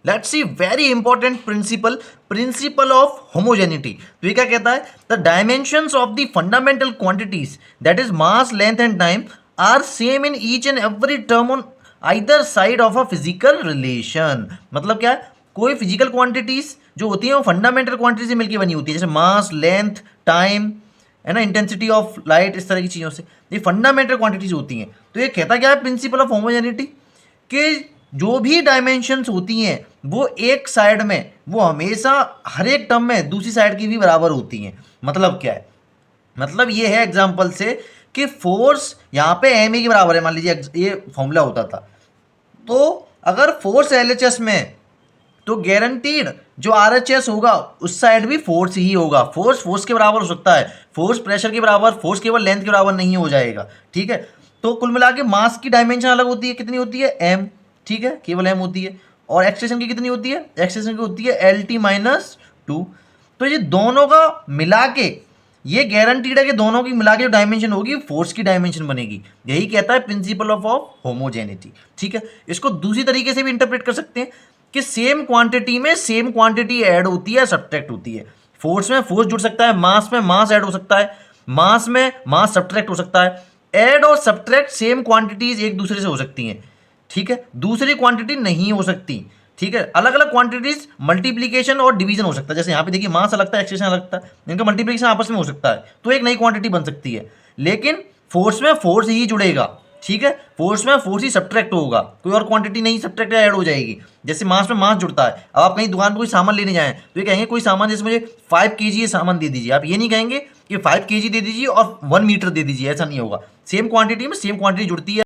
Let's see very important principle, principle of homogeneity. तो ये क्या कहता है, the dimensions of the fundamental quantities that is mass, length and time are same in each and every term on either side of a physical relation. मतलब क्या है, कोई physical quantities जो होती है वो फंडामेंटल क्वांटिटी से मिलकर बनी होती है, जैसे मास, लेंथ, टाइम, है ना, इंटेंसिटी ऑफ लाइट, इस तरह की चीज़ों से ये फंडामेंटल क्वांटिटीज होती हैं। तो ये कहता क्या है प्रिंसिपल ऑफ होमोजेनिटी, कि जो भी डायमेंशंस होती हैं वो एक साइड में वो हमेशा हर एक टर्म में दूसरी साइड की भी बराबर होती हैं। मतलब क्या है, मतलब ये है एग्जांपल से कि फोर्स यहाँ पे एम ए के बराबर है, मान लीजिए ये फॉर्मूला होता था, तो अगर फोर्स एलएचएस में तो गारंटीड जो आरएचएस होगा उस साइड भी फोर्स ही होगा। फोर्स फोर्स के बराबर हो सकता है, फोर्स प्रेशर के बराबर, फोर्स केवल लेंथ के बराबर नहीं हो जाएगा। ठीक है, तो कुल मिला के मास की डायमेंशन अलग होती है, कितनी होती है, एम। ठीक है, केवल एम होती है। और एक्सटेंशन की कितनी होती है, एक्सटेंशन की होती है एल टी माइनस टू। तो ये दोनों का मिला के ये गारंटीड है कि दोनों की मिला के जो डायमेंशन होगी फोर्स की डायमेंशन बनेगी। यही कहता है प्रिंसिपल ऑफ होमोजेनिटी। ठीक है, इसको दूसरी तरीके से भी इंटरप्रेट कर सकते हैं कि सेम क्वांटिटी में सेम क्वांटिटी ऐड होती है, सब्ट्रैक्ट होती है। फोर्स में फोर्स जुड़ सकता है, मास में मास ऐड हो सकता है, मास में मास सब्ट्रैक्ट हो सकता है। ऐड और सब्ट्रैक्ट सेम क्वांटिटीज एक दूसरे से हो सकती हैं। ठीक है, दूसरी क्वांटिटी नहीं हो सकती। ठीक है, अलग अलग क्वांटिटीज मल्टीप्लीकेशन और डिवीजन हो सकता है, जैसे यहाँ पे देखिए मास अलग था, एक्सटेंशन अलग था, इनका मल्टीप्लीकेशन आपस में हो सकता है, तो एक नई क्वांटिटी बन सकती है। लेकिन फोर्स में फोर्स ही जुड़ेगा। ठीक है, फोर्स में फोर्स ही सब्ट्रैक्ट होगा, कोई और क्वांटिटी नहीं सब्ट्रैक्ट या ऐड हो जाएगी। जैसे मास में मास जुड़ता है, अब आप कहीं दुकान पर कोई सामान लेने जाएं तो ये कहेंगे कोई सामान जैसे मुझे 5 kg ये सामान दे दीजिए, आप ये नहीं कहेंगे कि 5 kg दे दीजिए और 1 मीटर दे दीजिए, ऐसा नहीं होगा। सेम क्वांटिटी में सेम क्वांटिटी जुड़ती है।